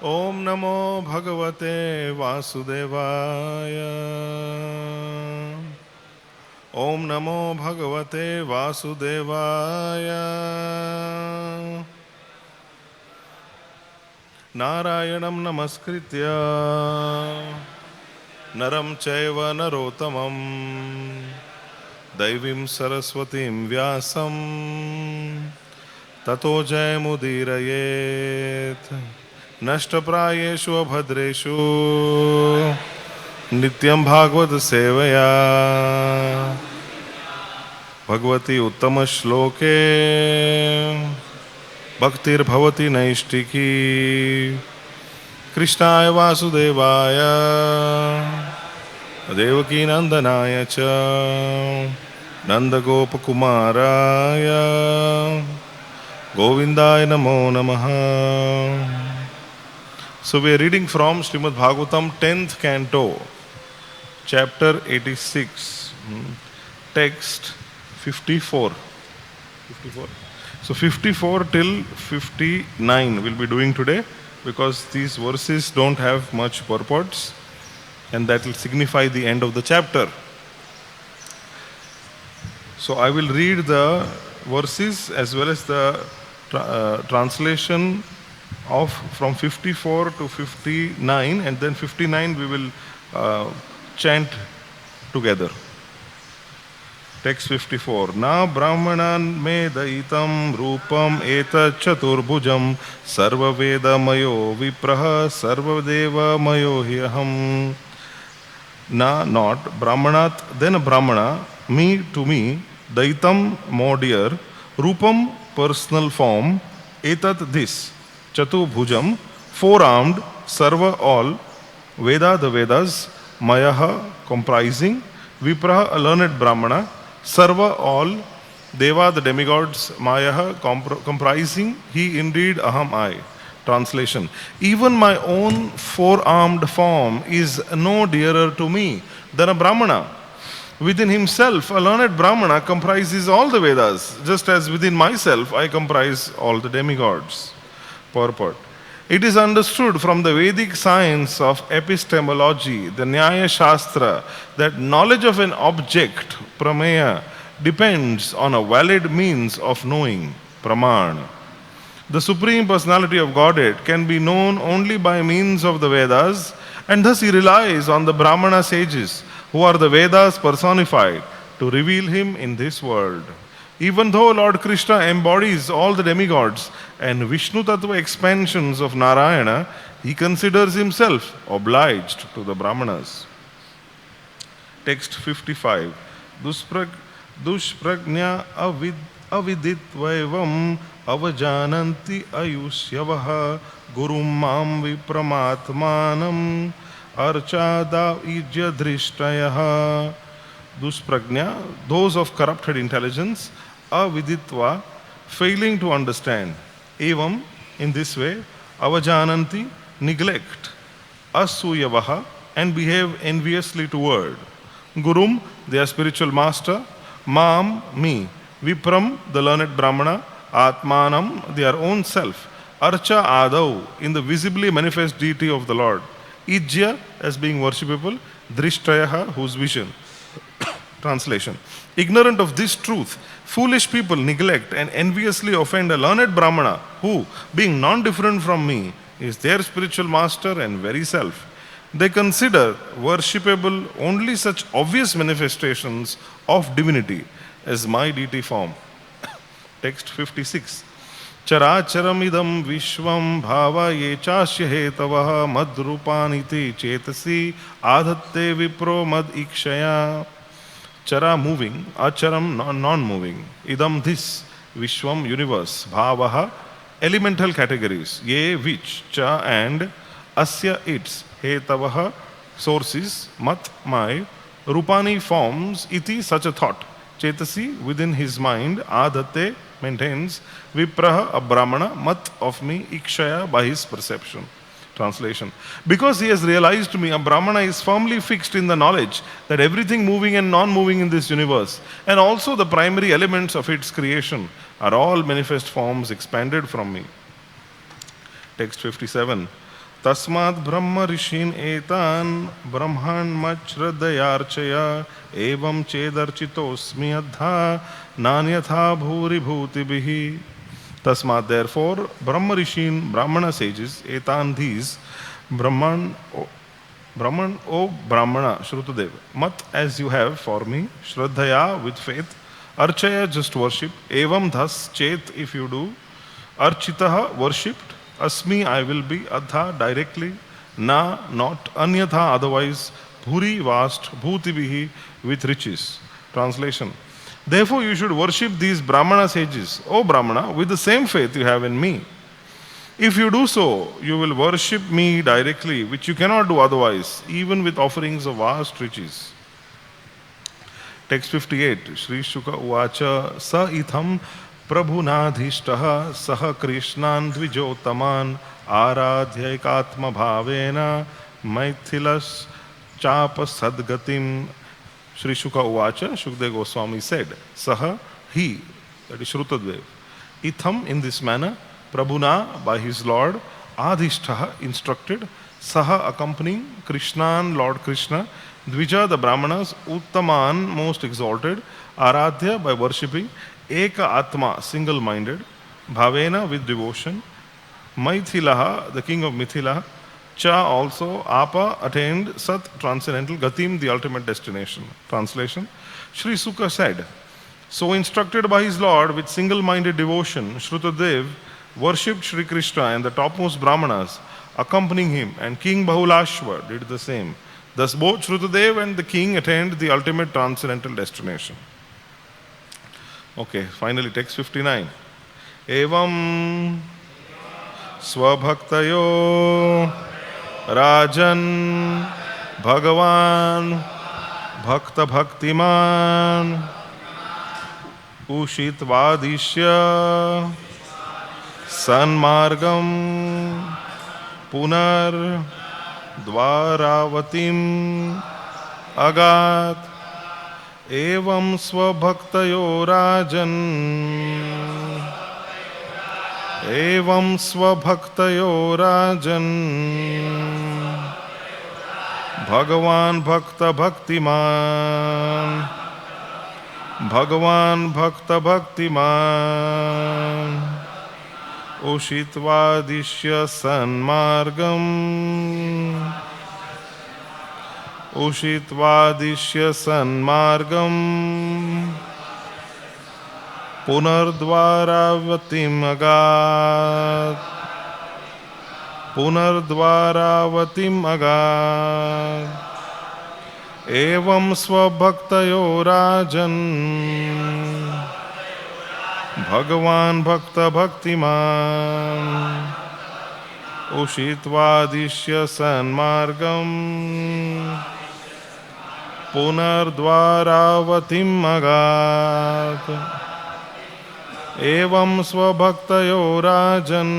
Om Namo Bhagavate Vasudevaya. Om Namo Bhagavate Vasudevaya. Narayanam Namaskritya Naram Chaiva Narotamam Daivim Saraswatim Vyasam Tato Jayamudirayet Nashtaprayeshu Abhadreshu Nityam Bhagavad Sevaya Bhagavati Uttama Shloke Bhaktir Bhavati Naishtiki Krishnaya Vasudevaya Devaki Nandanaya Cha Nanda Gopakumaraya Govindaya Namo Namaha. So we are reading from Srimad Bhagavatam 10th Canto, Chapter 86, text 54. 54. So 54 till 59 we'll be doing today, because these verses don't have much purports and that will signify the end of the chapter. So I will read the verses as well as the translation of from 54 to 59, and then 59 we will chant together. Text 54. Na brahmanan me daitam rupam eta chaturbhujam sarva veda mayo vipraha sarva deva mayo hyaham. Na, not brahmanat, then a brahmana, me, to me, daitam, more dear, rupam, personal form, etat, this, chaturbhujam, four-armed, sarva, all, veda, the Vedas, mayaha, comprising, vipraha, a learned brahmana, sarva, all, deva, the demigods, mayaha, comprising, he indeed, aham, I. Translation. Even my own four-armed form is no dearer to me than a brahmana. Within himself, a learned brahmana comprises all the Vedas, just as within myself I comprise all the demigods. Purport. It is understood from the Vedic science of epistemology, the Nyaya Shastra, that knowledge of an object, prameya, depends on a valid means of knowing, praman. The Supreme Personality of Godhead can be known only by means of the Vedas, and thus he relies on the Brahmana sages, who are the Vedas personified, to reveal him in this world. Even though Lord Krishna embodies all the demigods and Vishnu Tattva expansions of Narayana, he considers himself obliged to the Brahmanas. Text 55. Dushprajna aviditvaevam avajananti ayusyavaha gurum mam vipramatmanam archada ijya drishtayah. Dushprajna, those of corrupted intelligence, aviditva, failing to understand, evam, in this way, avajananti, neglect, asuyavaha, and behave enviously toward, gurum, their spiritual master, mam, me, vipram, the learned brahmana, atmanam, their own self, archa adau, in the visibly manifest deity of the Lord, ijya, as being worshipable, drishtayaha, whose vision. Translation. Ignorant of this truth, foolish people neglect and enviously offend a learned brahmana who, being non-different from me, is their spiritual master and very self. They consider worshipable only such obvious manifestations of divinity as my deity form. Text 56. Characharamidam vishvam bhava ye chasya hetavaha madrupaniti chetasi adhatte vipro mad ikshaya. Chara, moving, acharam, non-moving, idam, this, vishwam, universe, bhavaha, elemental categories, ye, which, cha, and, asya, its, hetavaha, sources, mat, my, rupani, forms, iti, such a thought, chetasi, within his mind, adhate, maintains, vipraha, a brahmana, mat, of me, ikshaya, by his perception. Translation. Because he has realized to me, a brahmana is firmly fixed in the knowledge that everything moving and non-moving in this universe, and also the primary elements of its creation, are all manifest forms expanded from me. Text 57. Tasmad Brahma Rishin Etan Brahman Machradayarchaya Evam Chedarchitosmi Adha Nanyatha Bhuri Bhutibihi. Tasmad, therefore, Brahma Rishin, Brahmana sages, Etan, these, Brahman, O Brahmana, Shrutudev, Mat, as you have for me, Shraddhaya, with faith, Archaya, just worship, Evam, thus, Chet, if you do, Architaha, worshipped, Asmi, I will be, Adha, directly, Na, not, Anyatha, otherwise, Bhuri, vast, Bhutibihi, with riches. Translation. Therefore, you should worship these Brahmana sages, O Brahmana, with the same faith you have in me. If you do so, you will worship me directly, which you cannot do otherwise, even with offerings of vast riches. Text 58. Shri Shuka Uvacha Sa itham Prabhunadhishtaha Saha Krishnan Dvijotaman Aradhyaikatma Bhavena Maithilas Chapa Sadgatim. Shri Shuka Uvacha, Shukdev Goswami said, Saha, he, that is Shrutadev, itham, in this manner, Prabhuna, by his Lord, Adhishtaha, instructed, Saha, accompanying, Krishnan, Lord Krishna, Dvija, the Brahmanas, Uttaman, most exalted, Aradhya, by worshipping, Eka Atma, single-minded, Bhavena, with devotion, Maithilaha, the king of Mithila, Cha also, Apa, attained Sat, transcendental, Gatim, the ultimate destination. Translation. Shri Sukha said, so instructed by his Lord with single-minded devotion, Shrutadev worshipped Shri Krishna and the topmost Brahmanas, accompanying him, and King Bahulashva did the same. Thus both Shrutadev and the king attained the ultimate transcendental destination. Okay, finally text 59. Evam Swabhaktayo Rajan Bhagavan Bhakta Bhaktiman Ushitvadishya Sanmargam Punar Dvaravatim Agat Evam Swabhaktayo Rajan Evam Swabhaktayo Rajan Bhagavan Bhakta Bhaktiman Bhagavan Bhakta Bhaktiman Ushitvadishya Sanmargam Ushitvadishya Sanmargam Punardvaravatim Agat Punardvaravatim Agat Evam Swabhaktayo Rajan Bhagavan Bhakta Bhaktiman Ushitvadishya Sanmargam Punardvaravatim Agat Evam Swabhaktayo Rajan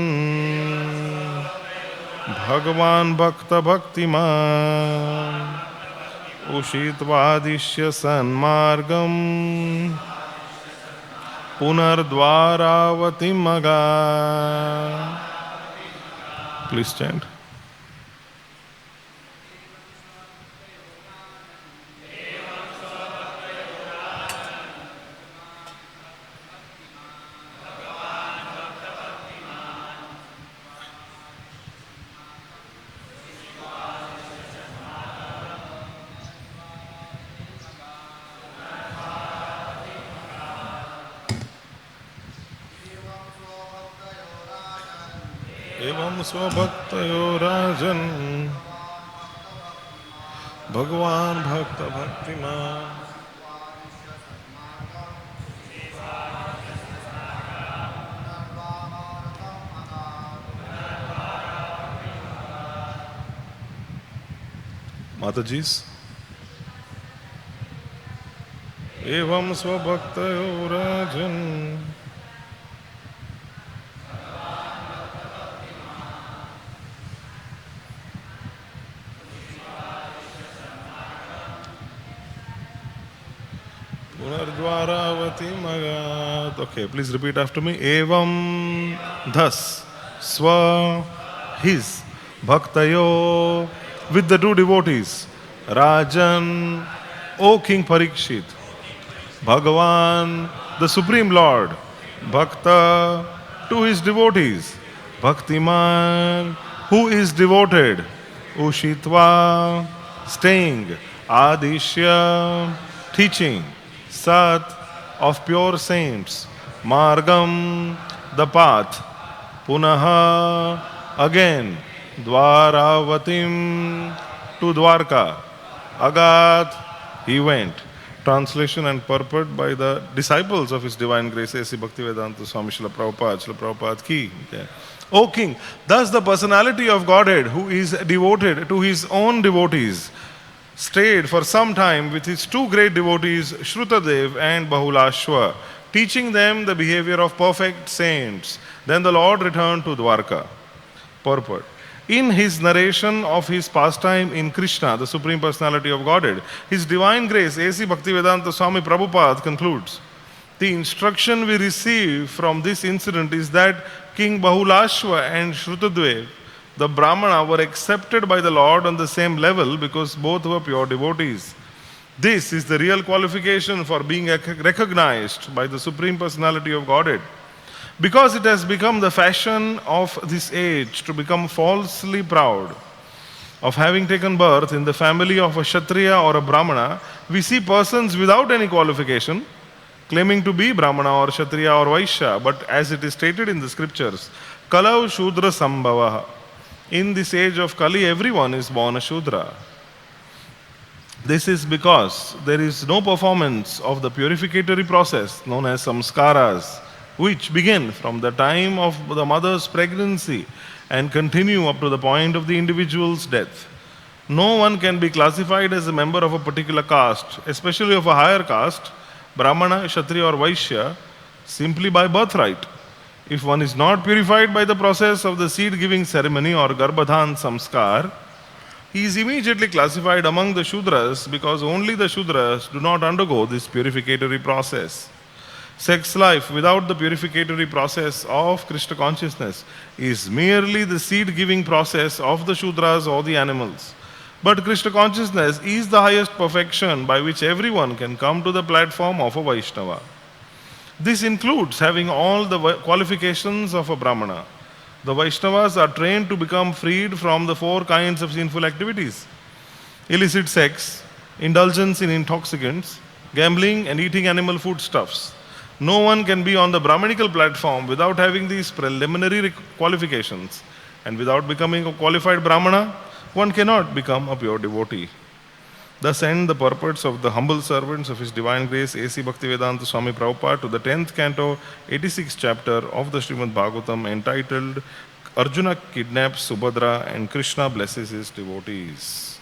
Bhagavan Bhakta Bhaktiman Ushitvadishya Sanmargam Punardvaravatim Agat. Please chant. Evam Swabhaktayo Rajan Bhagavan Bhakta Bhaktiman Matajis. Evam Swabhaktayo Rajan Punardvaravatim Agat. Okay, please repeat after me. Evam, thus, Swa, his, Bhaktayo, with the two devotees, Rajan, O King Parikshit, Bhagavan, the Supreme Lord, Bhakta, to his devotees, Bhaktiman, who is devoted, Ushitva, staying, Adishya, teaching, Sat, of pure saints, Margam, the path, Punaha, again, Dwaravatim, to Dwarka, Agat, he went. Translation and purport by the disciples of His Divine Grace, A.C. Bhaktivedanta Swami Srila Prabhupada ki. Okay. O King, thus the personality of Godhead, who is devoted to His own devotees, stayed for some time with His two great devotees, Shrutadev and Bahulashva, teaching them the behavior of perfect saints. Then the Lord returned to Dwarka. Purport. In his narration of his pastime in Krishna, the Supreme Personality of Godhead, His Divine Grace, A.C. Bhaktivedanta Swami Prabhupada concludes, the instruction we receive from this incident is that King Bahulashva and Shrutadeva, the Brahmana, were accepted by the Lord on the same level because both were pure devotees. This is the real qualification for being recognized by the Supreme Personality of Godhead. Because it has become the fashion of this age to become falsely proud of having taken birth in the family of a Kshatriya or a Brahmana, we see persons without any qualification claiming to be Brahmana or Kshatriya or Vaishya, but as it is stated in the scriptures, Kalau Shudra Sambhava. In this age of Kali, everyone is born a Shudra. This is because there is no performance of the purificatory process known as samskaras, which begin from the time of the mother's pregnancy and continue up to the point of the individual's death. No one can be classified as a member of a particular caste, especially of a higher caste, Brahmana, Kshatriya or Vaishya, simply by birthright. If one is not purified by the process of the seed-giving ceremony or Garbhadhan Samskar, he is immediately classified among the Shudras because only the Shudras do not undergo this purificatory process. Sex life without the purificatory process of Krishna consciousness is merely the seed-giving process of the Shudras or the animals. But Krishna consciousness is the highest perfection by which everyone can come to the platform of a Vaishnava. This includes having all the qualifications of a Brahmana. The Vaishnavas are trained to become freed from the four kinds of sinful activities: illicit sex, indulgence in intoxicants, gambling, and eating animal foodstuffs. No one can be on the Brahmanical platform without having these preliminary qualifications. And without becoming a qualified Brahmana, one cannot become a pure devotee. Thus end the purports of the humble servants of His Divine Grace, A.C. Bhaktivedanta Swami Prabhupada, to the 10th canto, 86th chapter of the Srimad Bhagavatam, entitled Arjuna Kidnaps Subhadra and Krishna Blesses His Devotees.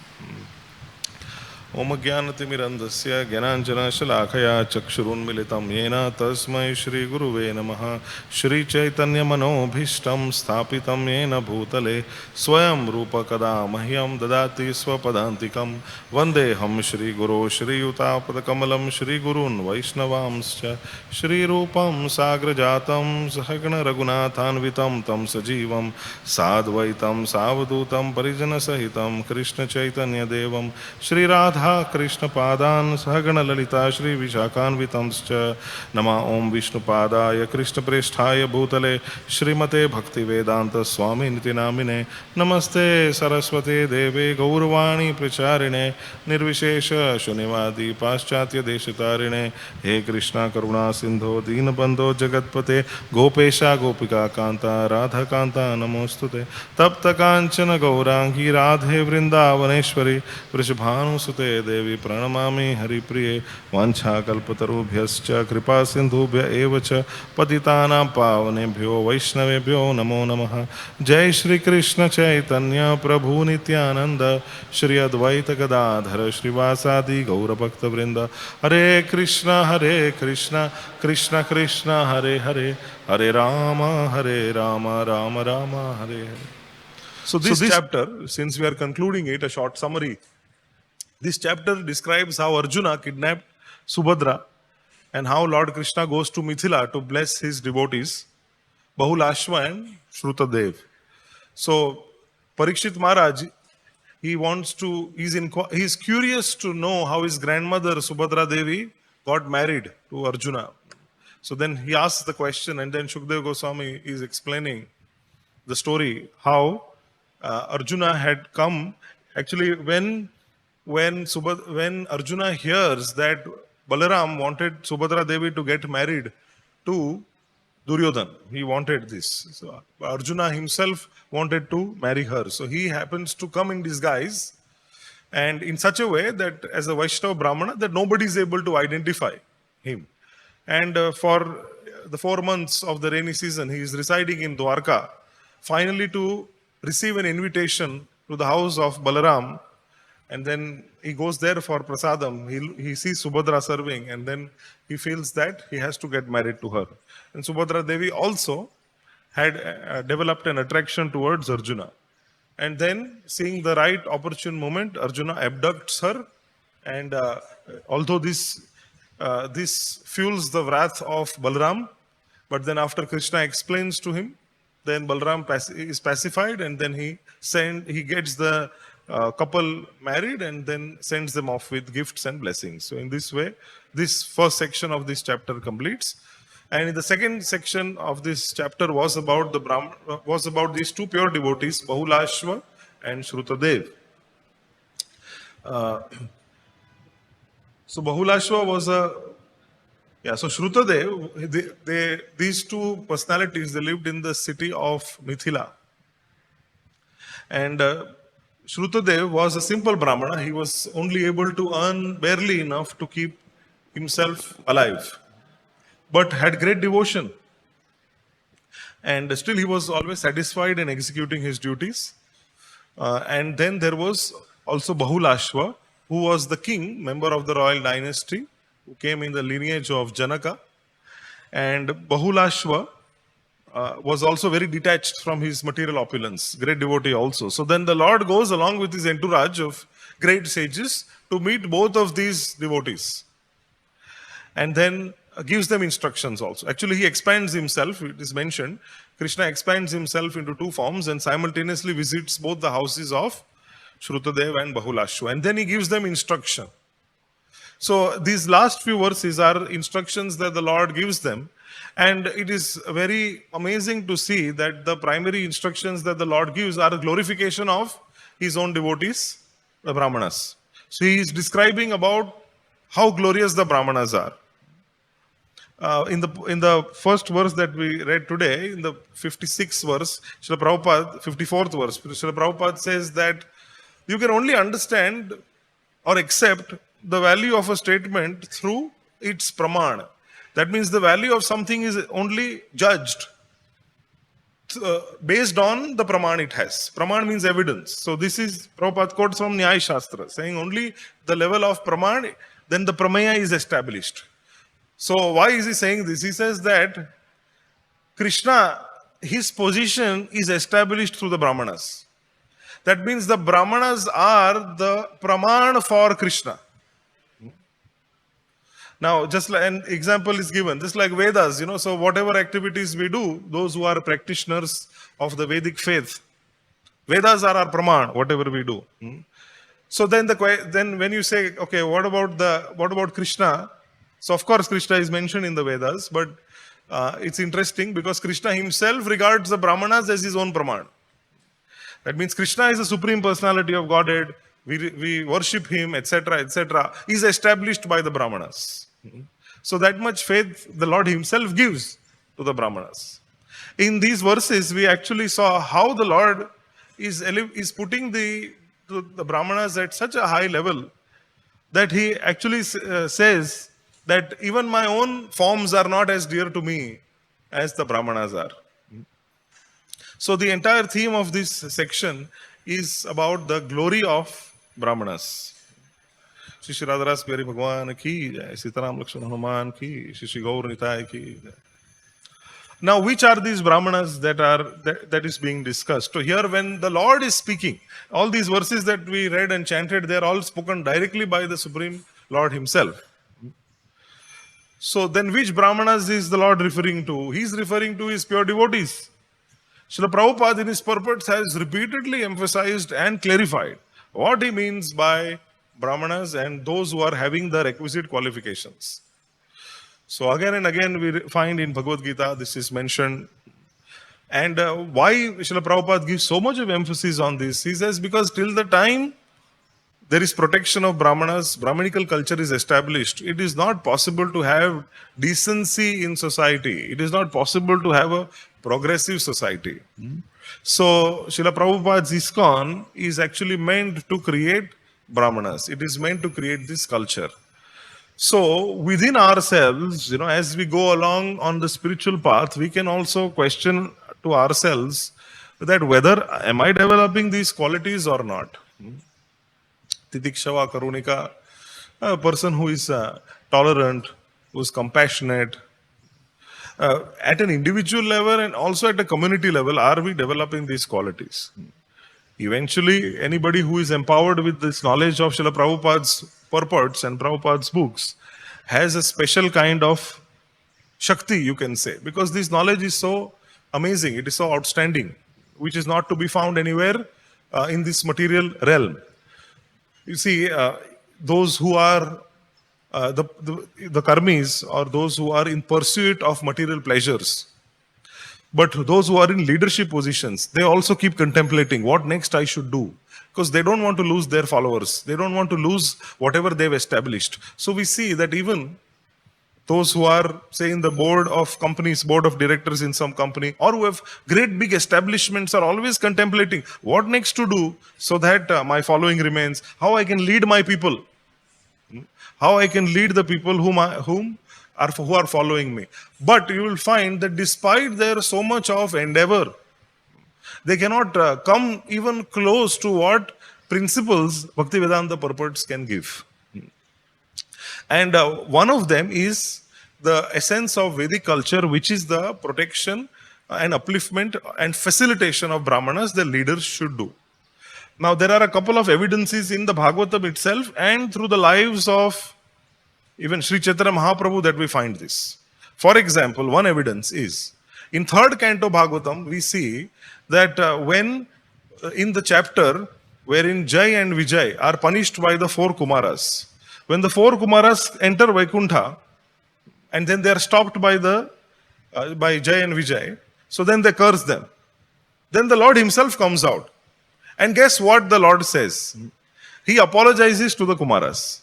Om Jnanatimirandasya Jnananjana Shalakaya Chakshurunmilitam Yena Tasmai Shri Guruve Namaha Shri Chaitanya Manobhishtam Sthapitam Yena Bhutale Swayam Rupa Kada Mahyam Dadati Swapadantikam Vandeham Shri Guru Shri Utapakamalam Shri Gurun Vaishnavamscha Shri Rupam Sagrajatam Sahagana Raghunathanvitam Tam Sajivam Sadvaitam Savadutam Parijana Sahitam Krishna Chaitanya Devam Shri Radha Krishna Padan Sahagana Lalita Shri Vishakhanvitamscha Nama Om Vishnu Padaya Krishna Presthaya Bhutale Shrimate Bhakti Vedanta Swami Nitinamine Namaste Saraswate Deve Gaurvani Pracharine Nirvishesha Shunivadi Paschatya Deshatarine He Krishna Karuna Sindho Deenabandho Jagatpate Gopesha Gopika Kanta Radha Kanta Namostute Tapta Kanchana Gaurangi Radhe Vrindavaneshwari Vrishabhanu Sute Devi Pranamami Haripriye Vancha Kalpatarubhyascha Kripa Sindhubhya Evacha Patitanam Pavanebhyo Vaishnavebhyo Namo Namaha Jai Shri Krishna Chaitanya Prabhu Nityananda Shri Advaita Gadadhara Shri Vasadi Gaura Bhakta Vrinda Hare Krishna Krishna Krishna Hare Hare Hare Rama Rama Rama Hare Hare. So this chapter, since we are concluding it, a short summary. This chapter describes how Arjuna kidnapped Subhadra and how Lord Krishna goes to Mithila to bless his devotees, Bahulashva and Shrutadev. So Parikshit Maharaj, he's curious to know how his grandmother Subhadra Devi got married to Arjuna. So then he asks the question, and then Shukdev Goswami is explaining the story how Arjuna had come. Actually, when Arjuna hears that Balaram wanted Subhadra Devi to get married to Duryodhan, he wanted this. So Arjuna himself wanted to marry her. So he happens to come in disguise and in such a way that as a Vaishnava Brahmana that nobody is able to identify him. And for the 4 months of the rainy season, he is residing in Dwarka, finally to receive an invitation to the house of Balaram. And then he goes there for prasadam. He sees Subhadra serving, and then he feels that he has to get married to her. And Subhadra Devi also had developed an attraction towards Arjuna. And then, seeing the right opportune moment, Arjuna abducts her. And although this fuels the wrath of Balaram, but then after Krishna explains to him, then Balaram is pacified, and then he gets the couple married and then sends them off with gifts and blessings. So in this way, this first section of this chapter completes. And in the second section of this chapter was about these two pure devotees, Bahulashva and Shrutadev. So Bahulashva was so Shrutadev, these two personalities, they lived in the city of Mithila. And Shrutadev was a simple Brahmana. He was only able to earn barely enough to keep himself alive, but had great devotion. And still he was always satisfied in executing his duties. And then there was also Bahulashva, who was the king, member of the royal dynasty, who came in the lineage of Janaka. And Bahulashva was also very detached from his material opulence, great devotee also. So then the Lord goes along with his entourage of great sages to meet both of these devotees. And then gives them instructions also. Actually, he expands himself, it is mentioned. Krishna expands himself into two forms and simultaneously visits both the houses of Shrutadev and Bahulashva. And then he gives them instruction. So these last few verses are instructions that the Lord gives them. And it is very amazing to see that the primary instructions that the Lord gives are a glorification of his own devotees, the Brahmanas. So he is describing about how glorious the Brahmanas are. In the first verse that we read today, in the 56th verse, Srila Prabhupada, 54th verse, Srila Prabhupada says that you can only understand or accept the value of a statement through its pramana. That means the value of something is only judged based on the praman it has. Praman means evidence. So this is Prabhupada quotes from Nyaya Shastra, saying only the level of praman, then the prameya is established. So why is he saying this? He says that Krishna, his position is established through the Brahmanas. That means the Brahmanas are the praman for Krishna. Now, just like an example is given, just like Vedas, so whatever activities we do, those who are practitioners of the Vedic faith, Vedas are our praman, whatever we do. So then when you say, okay, what about Krishna? So of course Krishna is mentioned in the Vedas, but it's interesting because Krishna himself regards the Brahmanas as his own praman. That means Krishna is the supreme personality of Godhead. We worship him, etc., etc., is established by the Brahmanas. So that much faith the Lord himself gives to the Brahmanas. In these verses, we actually saw how the Lord is putting the Brahmanas at such a high level that he actually says that even my own forms are not as dear to me as the Brahmanas are. So the entire theme of this section is about the glory of Brahmanas. SriSriRadhaRasbihariTemple ki jai, Sitaram Lakshman Hanuman ki, Shri Gaur Nitai ki jai. Now, which are these Brahmanas that is being discussed? So here, when the Lord is speaking, all these verses that we read and chanted, they are all spoken directly by the Supreme Lord himself. So then which Brahmanas is the Lord referring to? He is referring to his pure devotees. Srila Prabhupada in his purports has repeatedly emphasized and clarified what he means by Brahmanas and those who are having the requisite qualifications. So again and again we find in Bhagavad-gita this is mentioned. And why Srila Prabhupada gives so much of emphasis on this? He says because till the time there is protection of Brahmanas, Brahmanical culture is established, it is not possible to have decency in society. It is not possible to have a progressive society. So, Srila Prabhupada's ISKCON is actually meant to create Brahmanas. It is meant to create this culture. So, within ourselves, as we go along on the spiritual path, we can also question to ourselves that whether am I developing these qualities or not. Titikshava, Karunika, a person who is tolerant, who is compassionate, at an individual level and also at a community level, are we developing these qualities? Eventually, anybody who is empowered with this knowledge of Srila Prabhupada's purports and Prabhupada's books has a special kind of Shakti, you can say, because this knowledge is so amazing, it is so outstanding, which is not to be found anywhere in this material realm. You see, those who are the karmis, or those who are in pursuit of material pleasures, but those who are in leadership positions, they also keep contemplating what next I should do, because they don't want to lose their followers. They don't want to lose whatever they've established. So we see that even those who are, say, in the board of companies, board of directors in some company, or who have great big establishments, are always contemplating what next to do so that my following remains, how I can lead my people, how I can lead the people who are following me. But you will find that despite their so much of endeavor, they cannot come even close to what principles Bhaktivedanta purports can give. And one of them is the essence of Vedic culture, which is the protection and upliftment and facilitation of Brahmanas, the leaders should do. Now, there are a couple of evidences in the Bhagavatam itself and through the lives of even Sri Chaitanya Mahaprabhu that we find this. For example, one evidence is in third canto Bhagavatam, we see that when in the chapter wherein Jai and Vijay are punished by the four Kumaras, when the four Kumaras enter Vaikuntha and then they are stopped by Jai and Vijay, so then they curse them. Then the Lord himself comes out. And guess what the Lord says? He apologizes to the Kumaras.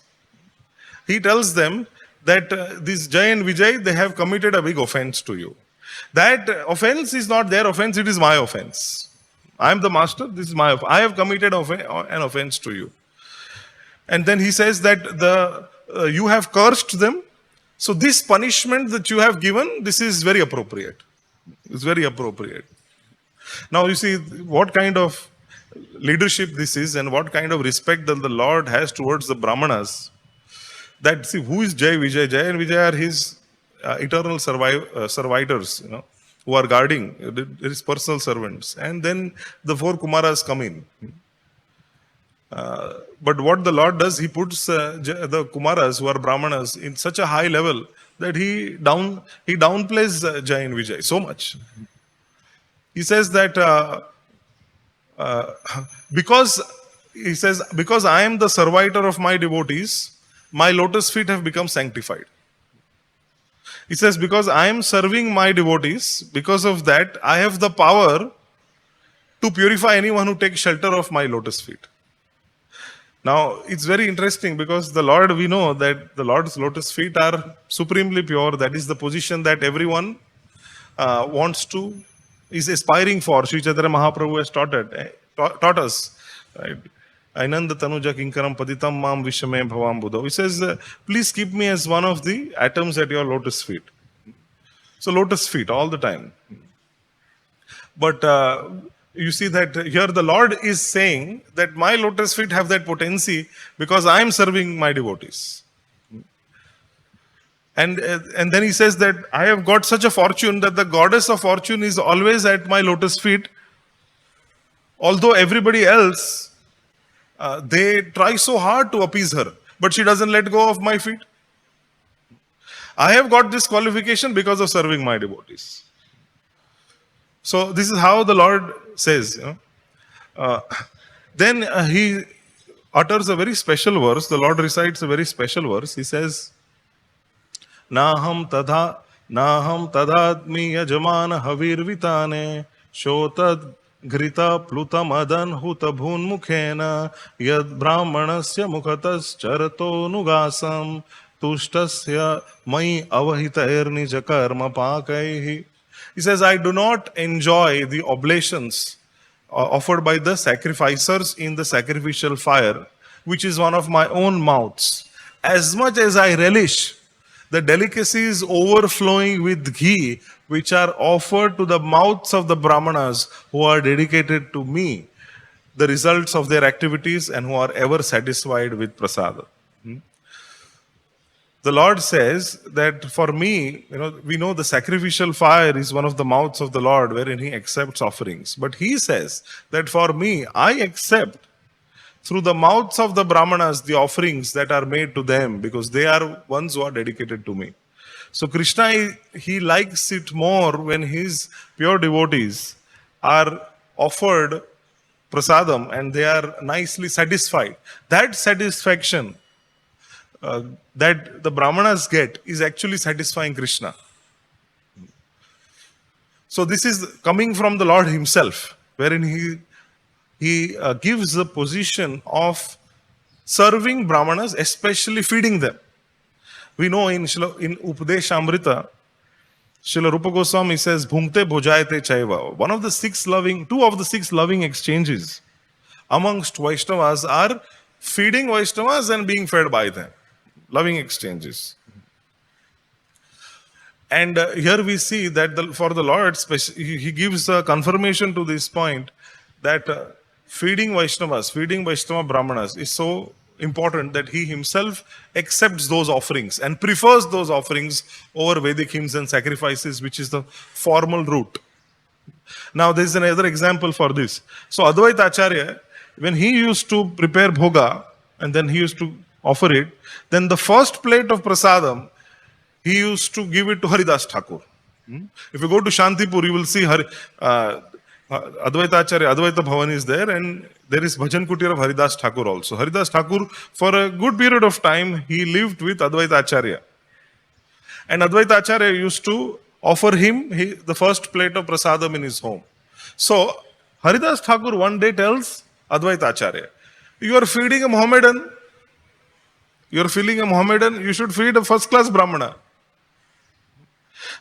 He tells them that this Jai and Vijay, they have committed a big offense to you. That offense is not their offense, it is my offense. I am the master, this is my offense. I have committed an offense to you. And then he says that you have cursed them. So this punishment that you have given, this is very appropriate. It's very appropriate. Now you see what kind of leadership this is and what kind of respect that the Lord has towards the Brahmanas. That, see, who is Jai Vijay? Jai and Vijay are his eternal servitors, who are guarding his personal servants. And then the four Kumaras come in. But what the Lord does, he puts the Kumaras, who are Brahmanas, in such a high level that he downplays Jai and Vijay so much. He says that because I am the servitor of my devotees, my lotus feet have become sanctified. He says, because I am serving my devotees, because of that, I have the power to purify anyone who takes shelter of my lotus feet. Now, it's very interesting because the Lord, we know that the Lord's lotus feet are supremely pure. That is the position that everyone is aspiring for. Sri Chaitanya Mahaprabhu has taught us. Right? Ainanda tanuja kinkaram paditam mam vishame bhavam buddha. He says, please keep me as one of the atoms at your lotus feet. So lotus feet all the time. But you see that here the Lord is saying that my lotus feet have that potency because I am serving my devotees. And then he says that I have got such a fortune that the goddess of fortune is always at my lotus feet. Although everybody else, they try so hard to appease her, but she doesn't let go of my feet. I have got this qualification because of serving my devotees. So this is how the Lord says. Uh, then he utters a very special verse. The Lord recites a very special verse. He says, Naham tadha Naham tadadmi yajamana havirvitane shotad घृता प्लुतमदन हुतभून मुखेन यद ब्राह्मणस्य मुखतस चरतोनुगासम तुष्टस्य मयि अवहितैर्निज कर्म पाकैः. He says, I do not enjoy the oblations offered by the sacrificers in the sacrificial fire, which is one of my own mouths, as much as I relish the delicacies overflowing with ghee, which are offered to the mouths of the brahmanas who are dedicated to me, the results of their activities, and who are ever satisfied with prasada. The Lord says that for me, we know the sacrificial fire is one of the mouths of the Lord wherein He accepts offerings. But He says that for me, I accept through the mouths of the brahmanas the offerings that are made to them, because they are ones who are dedicated to me. So Krishna, He likes it more when His pure devotees are offered prasadam and they are nicely satisfied. That satisfaction that the brahmanas get is actually satisfying Krishna. So this is coming from the Lord Himself, wherein He gives the position of serving brahmanas, especially feeding them. We know in Upadeshamrita, Srila Rupa Goswami says, Bhungte bhojayate chaiva. Two of the six loving exchanges amongst Vaishnavas are feeding Vaishnavas and being fed by them. Loving exchanges. And here we see that for the Lord, He gives a confirmation to this point that feeding Vaishnava Brahmanas is so important that He Himself accepts those offerings and prefers those offerings over Vedic hymns and sacrifices, which is the formal route. Now there is another example for this. So Advaita Acharya, when he used to prepare bhoga and then he used to offer it, then the first plate of prasadam, he used to give it to Haridas Thakur. If you go to Shantipur, you will see Advaita Acharya, Advaita Bhavan is there, and there is Bhajan Kutir of Haridas Thakur also. Haridas Thakur, for a good period of time, he lived with Advaita Acharya. And Advaita Acharya used to offer him the first plate of prasadam in his home. So, Haridas Thakur one day tells Advaita Acharya, you are feeding a Mohammedan, you should feed a first-class Brahmana.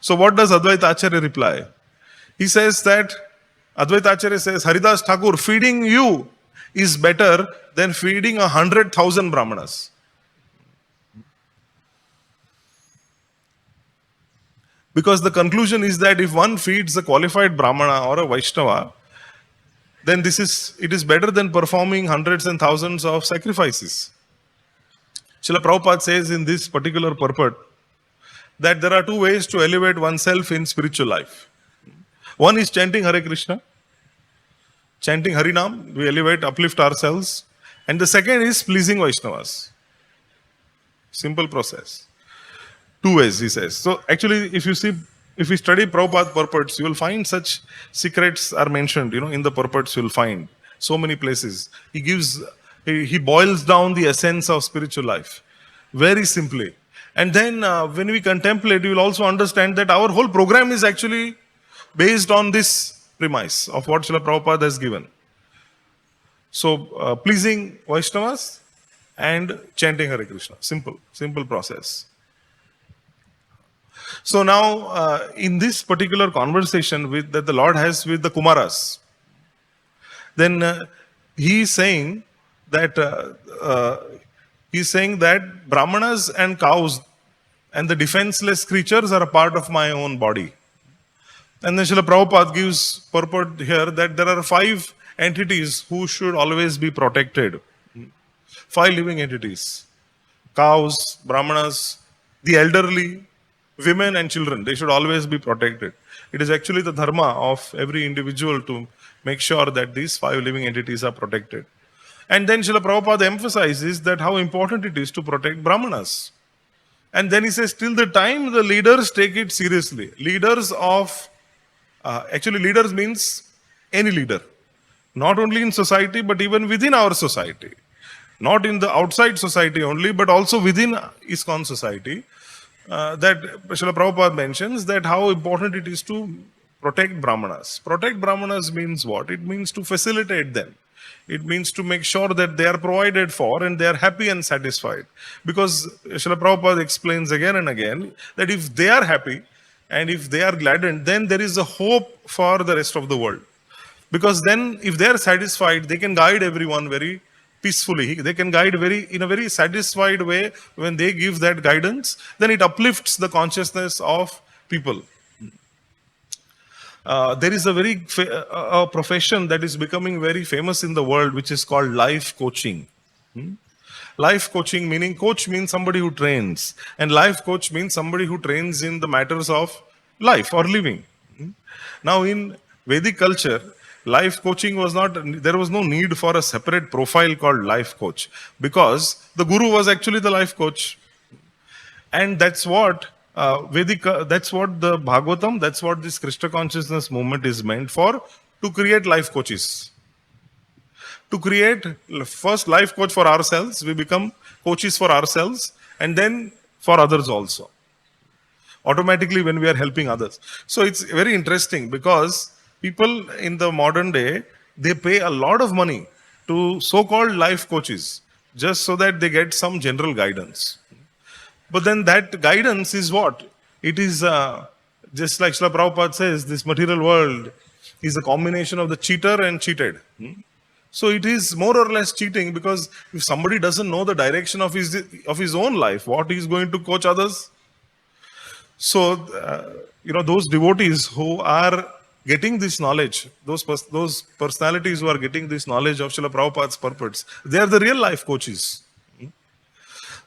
So what does Advaita Acharya reply? He says that, Advaita Acharya says, Haridas Thakur, feeding you is better than feeding 100,000 Brahmanas. Because the conclusion is that if one feeds a qualified Brahmana or a Vaishnava, then it is better than performing hundreds and thousands of sacrifices. Srila Prabhupada says in this particular purport that there are two ways to elevate oneself in spiritual life. One is chanting Hare Krishna, chanting Harinam, we uplift ourselves. And the second is pleasing Vaishnavas. Simple process. Two ways, he says. So actually, if you study Prabhupada purports, you will find such secrets are mentioned, in the purports you will find so many places. He boils down the essence of spiritual life very simply. And then when we contemplate, you will also understand that our whole program is actually based on this premise of what Srila Prabhupada has given. So, pleasing Vaishnavas and chanting Hare Krishna. Simple process. So now, in this particular conversation that the Lord has with the Kumaras, then He is saying that Brahmanas and cows and the defenseless creatures are a part of my own body. And then Srila Prabhupada gives purport here that there are 5 entities who should always be protected. 5 living entities. Cows, Brahmanas, the elderly, women and children. They should always be protected. It is actually the dharma of every individual to make sure that these 5 living entities are protected. And then Srila Prabhupada emphasizes that how important it is to protect Brahmanas. And then he says, till the time the leaders take it seriously, leaders of Actually, leaders means any leader, not only in society, but even within our society. Not in the outside society only, but also within ISKCON society. That Srila Prabhupada mentions that how important it is to protect Brahmanas. Protect Brahmanas means what? It means to facilitate them. It means to make sure that they are provided for and they are happy and satisfied. Because Srila Prabhupada explains again and again that if they are happy and if they are gladdened, then there is a hope for the rest of the world. Because then if they are satisfied, they can guide everyone very peacefully. They can guide in a very satisfied way. When they give that guidance, then it uplifts the consciousness of people. There is a profession that is becoming very famous in the world, which is called life coaching. Life coaching, meaning coach means somebody who trains, and life coach means somebody who trains in the matters of life or living. Now in Vedic culture, life coaching there was no need for a separate profile called life coach, because the guru was actually the life coach. And that's what that's what the Bhagavatam, that's what this Krishna consciousness movement is meant for, to create life coaches. To create first life coach for ourselves, we become coaches for ourselves, and then for others also. Automatically when we are helping others. So it's very interesting, because people in the modern day, they pay a lot of money to so-called life coaches just so that they get some general guidance. But then that guidance is what? It is just like Srila Prabhupada says, this material world is a combination of the cheater and cheated. So it is more or less cheating, because if somebody doesn't know the direction of his own life, what he is going to coach others? So, those devotees who are getting this knowledge, those personalities who are getting this knowledge of Srila Prabhupada's purports, they are the real life coaches.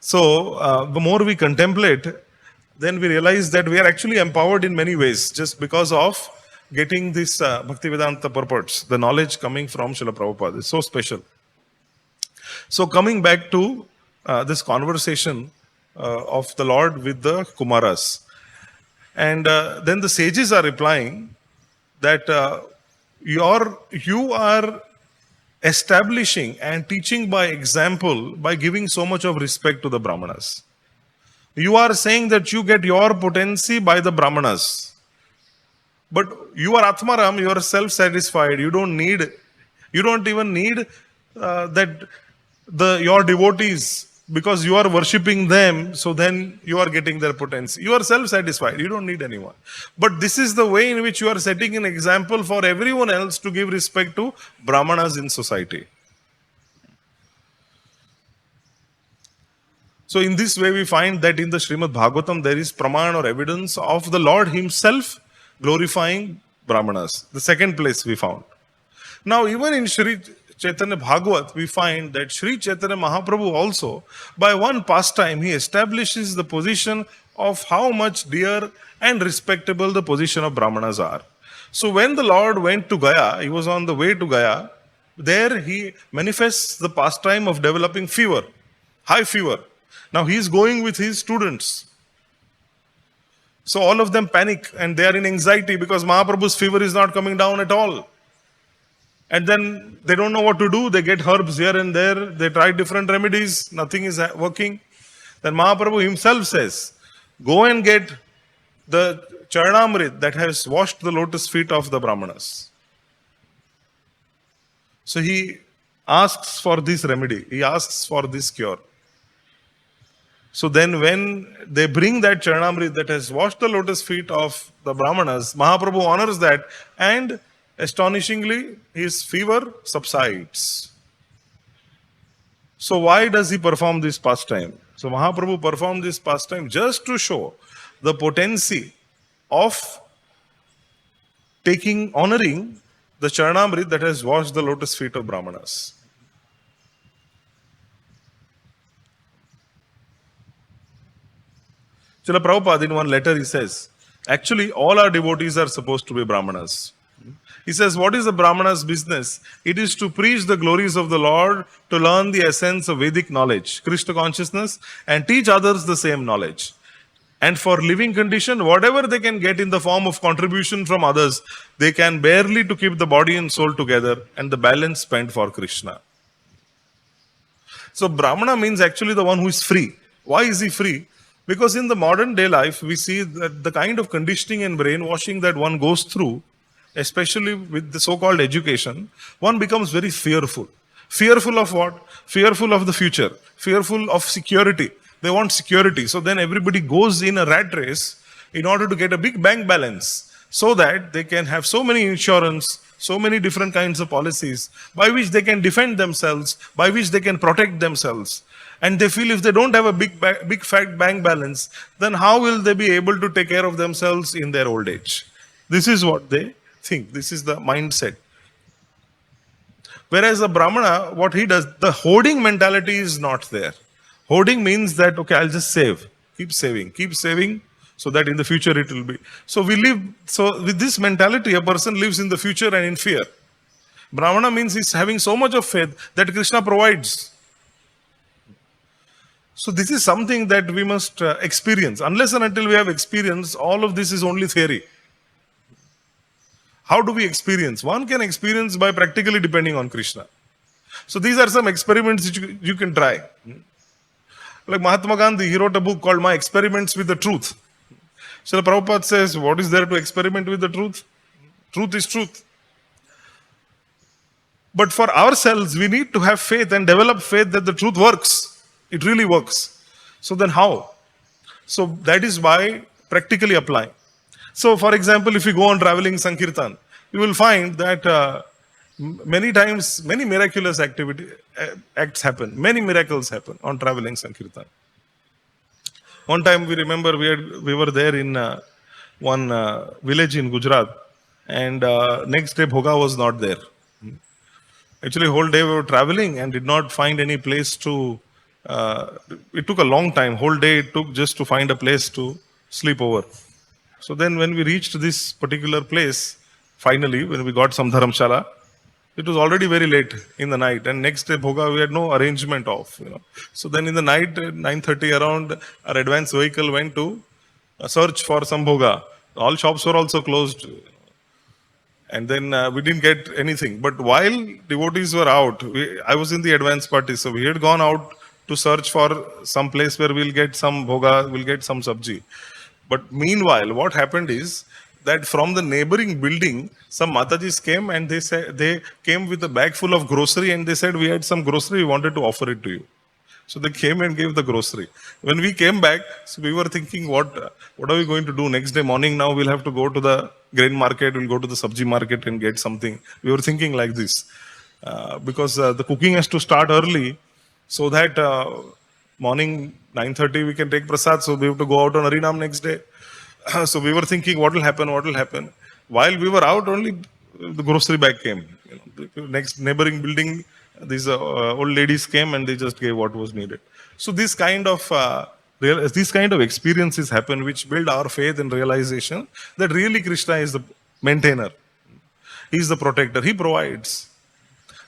So, the more we contemplate, then we realize that we are actually empowered in many ways, just because of getting this Bhaktivedanta purports, the knowledge coming from Srila Prabhupada. It's so special. So, coming back to this conversation of the Lord with the Kumaras. And then the sages are replying that you are establishing and teaching by example by giving so much of respect to the Brahmanas. You are saying that you get your potency by the Brahmanas. But you are Atmaram, you are self-satisfied. You don't even need that your devotees, because you are worshipping them, so then you are getting their potency. You are self-satisfied. You don't need anyone. But this is the way in which you are setting an example for everyone else to give respect to Brahmanas in society. So in this way we find that in the Srimad Bhagavatam there is praman or evidence of the Lord himself glorifying Brahmanas. The second place we found. Now even in Sri Chaitanya Bhagavat, we find that Sri Chaitanya Mahaprabhu also, by one pastime, he establishes the position of how much dear and respectable the position of Brahmanas are. So when the Lord went to Gaya, he was on the way to Gaya, there he manifests the pastime of developing fever, high fever. Now he is going with his students. So all of them panic and they are in anxiety because Mahaprabhu's fever is not coming down at all. And then they don't know what to do. They get herbs here and there. They try different remedies. Nothing is working. Then Mahaprabhu himself says, go and get the Charanamrit that has washed the lotus feet of the Brahmanas. So he asks for this remedy. He asks for this cure. So then when they bring that Charanamrit that has washed the lotus feet of the Brahmanas, Mahaprabhu honors that, and astonishingly, his fever subsides. So why does he perform this pastime? So Mahaprabhu performed this pastime just to show the potency of honoring the Charanamrit that has washed the lotus feet of Brahmanas. Srila Prabhupada in one letter he says, actually all our devotees are supposed to be Brahmanas. He says, what is the Brahmana's business? It is to preach the glories of the Lord, to learn the essence of Vedic knowledge, Krishna consciousness, and teach others the same knowledge. And for living condition, whatever they can get in the form of contribution from others, they can barely to keep the body and soul together, and the balance spent for Krishna. So Brahmana means actually the one who is free. Why is he free? Because in the modern day life, we see that the kind of conditioning and brainwashing that one goes through, especially with the so-called education, one becomes very fearful. Fearful of what? Fearful of the future. Fearful of security. They want security. So then everybody goes in a rat race in order to get a big bank balance so that they can have so many insurance, so many different kinds of policies by which they can defend themselves, by which they can protect themselves. And they feel if they don't have a big fat bank balance, then how will they be able to take care of themselves in their old age? This is what they think. This is the mindset. Whereas a Brahmana, what he does, the hoarding mentality is not there. Hoarding means that, okay, I'll just save, keep saving, so that in the future it will be. So with this mentality, a person lives in the future and in fear. Brahmana means he's having so much of faith that Krishna provides. So this is something that we must experience. Unless and until we have experience, all of this is only theory. How do we experience? One can experience by practically depending on Krishna. So these are some experiments which you can try. Like Mahatma Gandhi, he wrote a book called My Experiments with the Truth. Srila Prabhupada says, what is there to experiment with the truth? Truth is truth. But for ourselves, we need to have faith and develop faith that the truth works. It really works. So then how? So that is by practically applying. So for example, if you go on traveling Sankirtan, you will find that many times, many miraculous acts happen. Many miracles happen on traveling Sankirtan. One time we remember we were there in one village in Gujarat, and next day Bhoga was not there. Actually, whole day we were traveling and did not find any place to. It took a long time. Whole day it took just to find a place to sleep over. So then when we reached this particular place, finally, when we got some dharamshala, it was already very late in the night. And next day, Bhoga, we had no arrangement of. So then in the night, 9:30 around, our advance vehicle went to search for some Bhoga. All shops were also closed. And then we didn't get anything. But while devotees were out, I was in the advance party. So we had gone out to search for some place where we'll get some Bhoga, we'll get some sabji. But meanwhile, what happened is that from the neighboring building, some Matajis came and they came with a bag full of grocery and they said, we had some grocery, we wanted to offer it to you. So they came and gave the grocery. When we came back, so we were thinking, what are we going to do next day morning? Now we'll have to go to the grain market, we'll go to the sabji market and get something. We were thinking like this because the cooking has to start early so that morning 9:30 we can take prasad, so we have to go out on Harinam next day. So we were thinking what will happen. While we were out, only the grocery bag came. The next neighboring building, these old ladies came and they just gave what was needed. So this kind of experiences happen which build our faith and realization that really Krishna is the maintainer. He is the protector. He provides.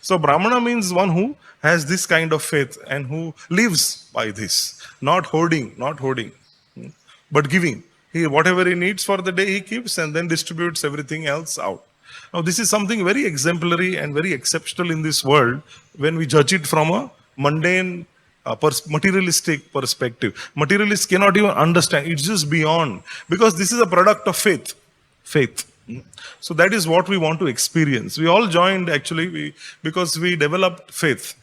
So Brahmana means one who has this kind of faith and who lives by this. Not hoarding, but giving. Whatever he needs for the day, he keeps and then distributes everything else out. Now, this is something very exemplary and very exceptional in this world when we judge it from a mundane, materialistic perspective. Materialists cannot even understand. It's just beyond. Because this is a product of faith. So that is what we want to experience. We all joined actually because we developed faith.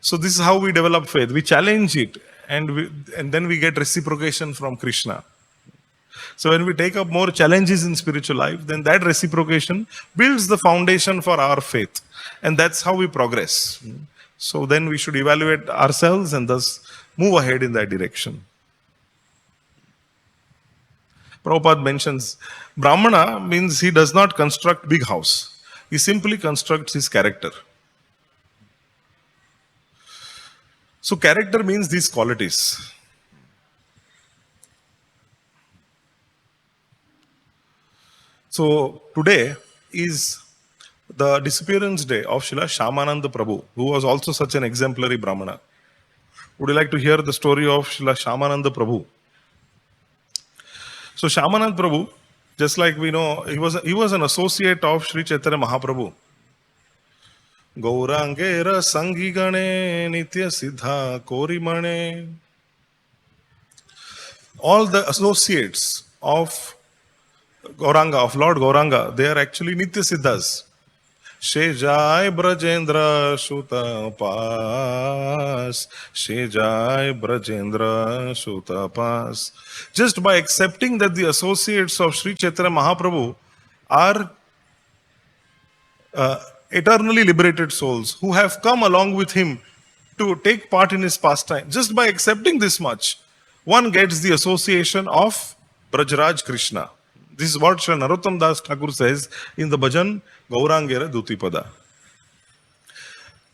So this is how we develop faith. We challenge it and then we get reciprocation from Krishna. So when we take up more challenges in spiritual life, then that reciprocation builds the foundation for our faith. And that's how we progress. So then we should evaluate ourselves and thus move ahead in that direction. Prabhupada mentions, Brahmana means he does not construct big house. He simply constructs his character. So character means these qualities. So today is the disappearance day of Srila Shyamananda Prabhu, who was also such an exemplary Brahmana. Would you like to hear the story of Srila Shyamananda Prabhu? So Shyamanand Prabhu, just like we know, he was an associate of Sri Chaitanya Mahaprabhu. Gaurangera Sangigane Nitya Siddha Korimane. All the associates of Gauranga, of Lord Gauranga, they are actually Nitya Siddhas. Shejai Brajendra Shuta Pas. Shejai Brajendra Shuta Pas. Just by accepting that the associates of Sri Chaitanya Mahaprabhu are eternally liberated souls who have come along with him to take part in his pastime, just by accepting this much, one gets the association of Brajraj Krishna. This is what Sri Narottam Das Thakur says in the bhajan Gaurangera Dutipada.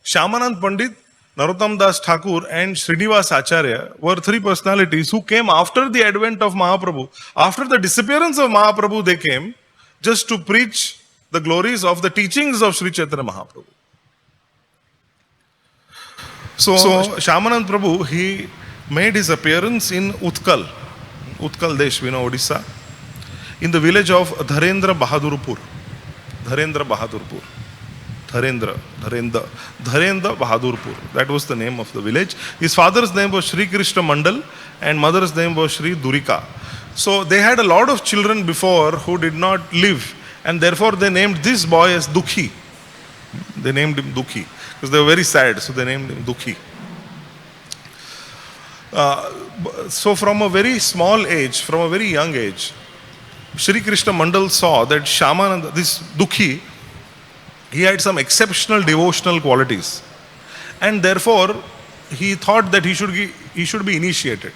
Shyamanand Pandit, Narottam Das Thakur and Srinivas Acharya were three personalities who came after the advent of Mahaprabhu. After the disappearance of Mahaprabhu, they came just to preach the glories of the teachings of Sri Chaitanya Mahaprabhu. So Shyamanand Prabhu, he made his appearance in Utkal Desh, we know, Odisha, in the village of Dharendra Bahadurpur. Dharendra Bahadurpur. That was the name of the village. His father's name was Sri Krishna Mandal and mother's name was Sri Durika. So they had a lot of children before who did not live, and therefore they named this boy as Dukhi. They named him Dukhi because they were very sad, so they named him Dukhi. So from a very small age, from a very young age, Sri Krishna Mandal saw that Shyamananda, this Dukhi, he had some exceptional devotional qualities, and therefore he thought that he should be initiated.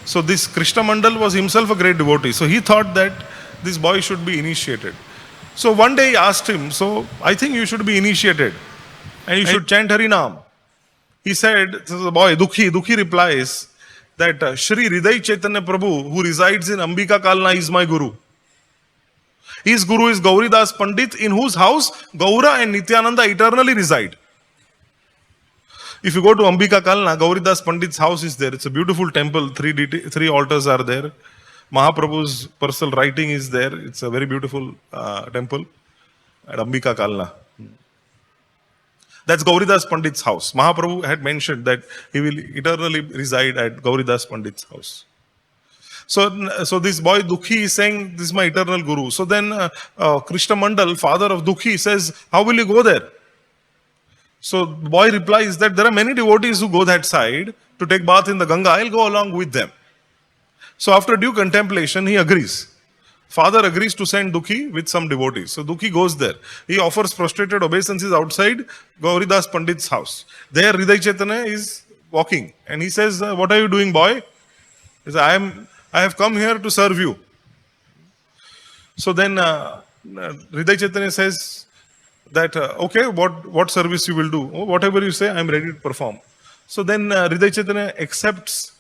So this Krishna Mandal was himself a great devotee, so he thought that this boy should be initiated. So one day he asked him, so I think you should be initiated and you should chant Harinam. He said, this is the boy, Dukhi replies that Shri Hriday Chaitanya Prabhu, who resides in Ambika Kalna, is my guru. His guru is Gauridas Pandit, in whose house Gaura and Nityananda eternally reside. If you go to Ambika Kalna, Gauridas Pandit's house is there. It's a beautiful temple. Three altars are there. Mahaprabhu's personal writing is there. It's a very beautiful temple at Ambika Kalna. That's Gauridas Pandit's house. Mahaprabhu had mentioned that he will eternally reside at Gauridas Pandit's house. So this boy Dukhi is saying, this is my eternal guru. So then Krishna Mandal, father of Dukhi, says, how will you go there? So the boy replies that there are many devotees who go that side to take bath in the Ganga. I'll go along with them. So after due contemplation, he agrees. Father agrees to send Dukhi with some devotees. So Dukhi goes there. He offers prostrated obeisances outside Gauridas Pandit's house. There Hriday Chaitanya is walking and he says, what are you doing, boy? He says, I have come here to serve you. So then Hriday Chaitanya says that, okay, what service you will do? Oh, whatever you say, I am ready to perform. So then Hriday Chaitanya accepts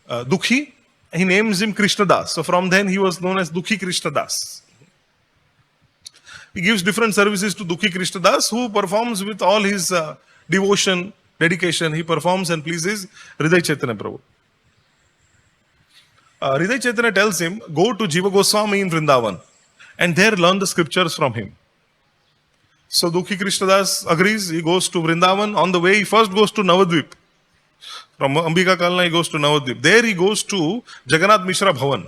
Dukhi. He names him Krishna Das. So from then he was known as Dukhi Krishna Das. He gives different services to Dukhi Krishna Das, who performs with all his devotion, dedication. He performs and pleases Hriday Chaitanya Prabhu. Hriday Chaitanya tells him, go to Jiva Goswami in Vrindavan and there learn the scriptures from him. So Dukhi Krishna Das agrees. He goes to Vrindavan. On the way, he first goes to Navadvip. From Ambika Kalna, he goes to Navadvip. There he goes to Jagannath Mishra Bhavan.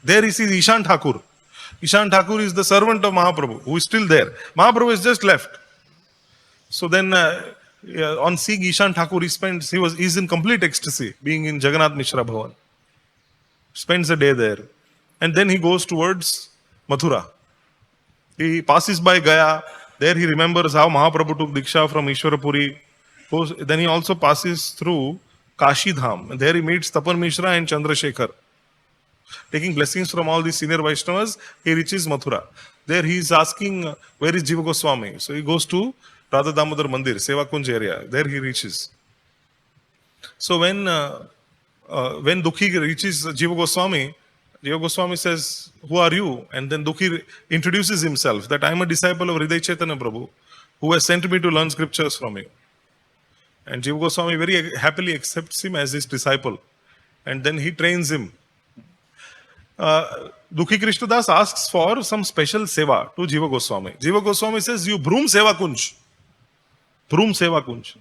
There he sees Ishan Thakur. Ishan Thakur is the servant of Mahaprabhu, who is still there. Mahaprabhu has just left. So then, on seeing Ishan Thakur, he's in complete ecstasy, being in Jagannath Mishra Bhavan. Spends a day there. And then he goes towards Mathura. He passes by Gaya. There he remembers how Mahaprabhu took Diksha from Ishwarapuri. Then he also passes through Kashi Dham. And there he meets Tapan Mishra and Chandrasekhar. Taking blessings from all these senior Vaishnavas, he reaches Mathura. There he is asking, where is Jiva Goswami? So he goes to Radha Damodar Mandir, Seva Kunj area. There he reaches. So when Dukhi reaches Jiva Goswami says, who are you? And then Dukhi introduces himself, that I am a disciple of Hriday Chaitanya Prabhu, who has sent me to learn scriptures from you. And Jiva Goswami very happily accepts him as his disciple. And then he trains him. Dukhi Krishnadas asks for some special seva to Jiva Goswami. Jiva Goswami says, you broom seva kunj. Broom seva kunj.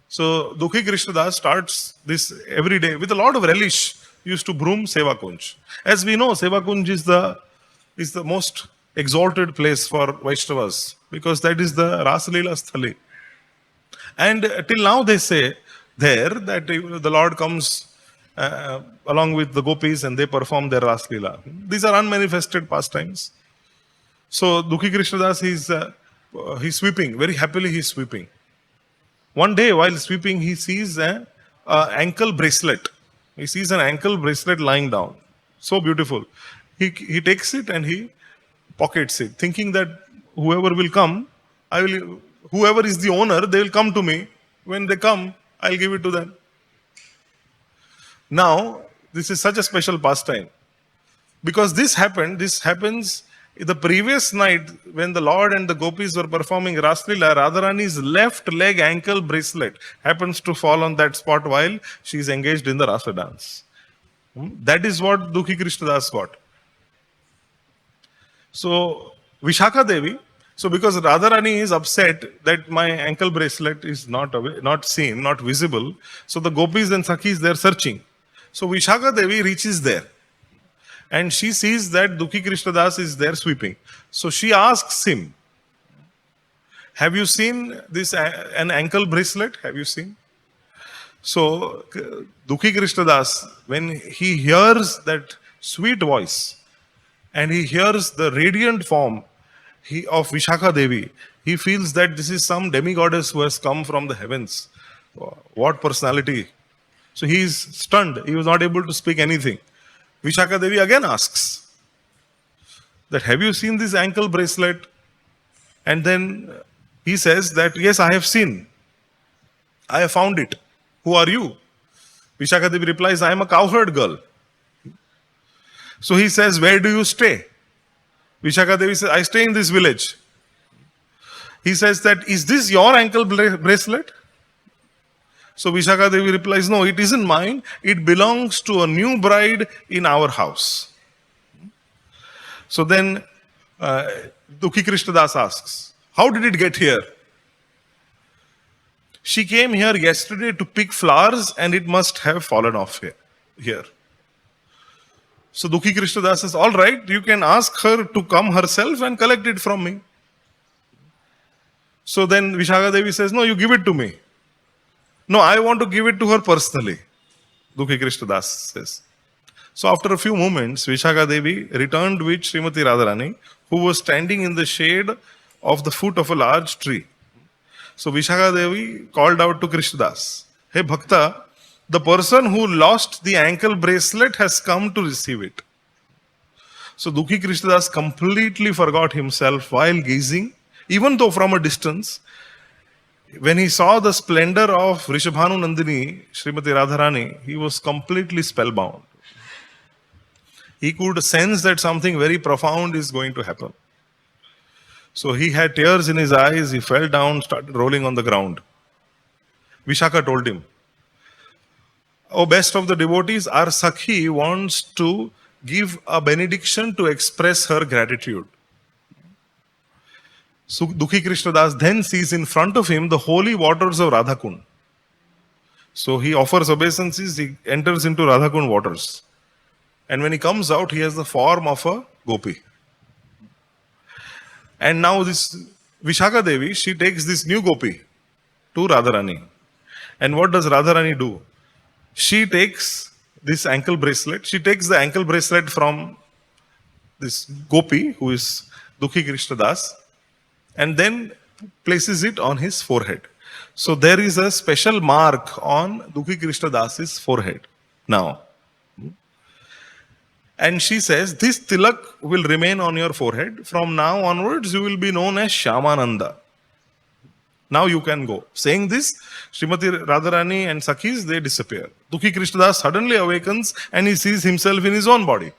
So Dukhi Krishnadas starts this every day with a lot of relish. He used to broom seva kunj. As we know, seva kunj is the most exalted place for Vaishnavas because that is the Ras Leela Sthali. And till now they say there that the Lord comes along with the gopis and they perform their Ras Leela. These are unmanifested pastimes. So Dukhi Krishnadas he's sweeping, very happily he's sweeping. One day while sweeping he sees an ankle bracelet. He sees an ankle bracelet lying down. So beautiful. He takes it and he pockets it, thinking that whoever will come, whoever is the owner, they will come to me. When they come, I'll give it to them. Now, this is such a special pastime. Because this happens the previous night when the Lord and the gopis were performing Ras Leela, Radharani's left leg ankle bracelet happens to fall on that spot while she is engaged in the Rasa dance. That is what Dukhi Krishnadas got. So, Vishakha Devi, so because Radharani is upset that my ankle bracelet is not seen, not visible, so the gopis and Sakhis, they are searching. So, Vishakha Devi reaches there. And she sees that Dukhi Krishnadas is there sweeping. So she asks him, have you seen an ankle bracelet? Have you seen? So Dukhi Krishnadas, when he hears that sweet voice and he hears the radiant form of Vishakha Devi, he feels that this is some demigoddess who has come from the heavens. What personality. So he is stunned. He was not able to speak anything. Vishakha Devi again asks that, have you seen this ankle bracelet? And then he says that, yes, I have seen. I have found it. Who are you? Vishakha Devi replies, I am a cowherd girl. So he says, where do you stay? Vishakha Devi says, I stay in this village. He says that, is this your ankle bracelet? So Vishakha Devi replies, no, it isn't mine. It belongs to a new bride in our house. So then Dukhi Krishnadas asks, how did it get here? She came here yesterday to pick flowers and it must have fallen off here. So Dukhi Krishnadas says, all right, you can ask her to come herself and collect it from me. So then Vishakha Devi says, no, you give it to me. No, I want to give it to her personally, Dukhi Krishnadas says. So after a few moments, Vishakha Devi returned with Srimati Radharani, who was standing in the shade of the foot of a large tree. So Vishakha Devi called out to Krishnadas, hey Bhakta, the person who lost the ankle bracelet has come to receive it. So Dukhi Krishnadas completely forgot himself while gazing, even though from a distance. When he saw the splendor of Rishabhanu Nandini, Srimati Radharani, he was completely spellbound. He could sense that something very profound is going to happen. So he had tears in his eyes, he fell down, started rolling on the ground. Vishakha told him, oh best of the devotees, our Sakhi wants to give a benediction to express her gratitude. So Dukhi Krishnadas then sees in front of him the holy waters of Radhakund. So he offers obeisances, he enters into Radhakund waters. And when he comes out, he has the form of a gopi. And now this Vishakha Devi, she takes this new gopi to Radharani. And what does Radharani do? She takes this ankle bracelet, she takes the ankle bracelet from this gopi, who is Dukhi Krishnadas, and then places it on his forehead. So there is a special mark on Dukhi Krishnadas's forehead now. And she says, this tilak will remain on your forehead. From now onwards, you will be known as Shyamananda. Now you can go. Saying this, Srimati Radharani and Sakhis, they disappear. Dukhi Krishnadas suddenly awakens and he sees himself in his own body.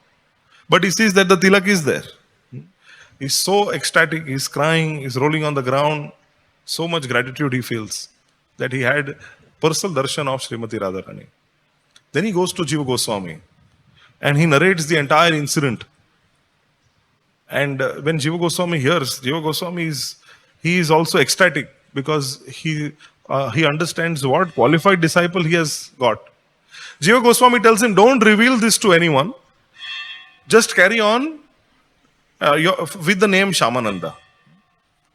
But he sees that the tilak is there. He's so ecstatic, he's crying, he's rolling on the ground. So much gratitude he feels that he had personal darshan of Srimati Radharani. Then he goes to Jiva Goswami. And he narrates the entire incident. And when Jiva Goswami hears, Jiva Goswami is also ecstatic, because he understands what qualified disciple he has got. Jiva Goswami tells him, don't reveal this to anyone. Just carry on with the name Shamananda.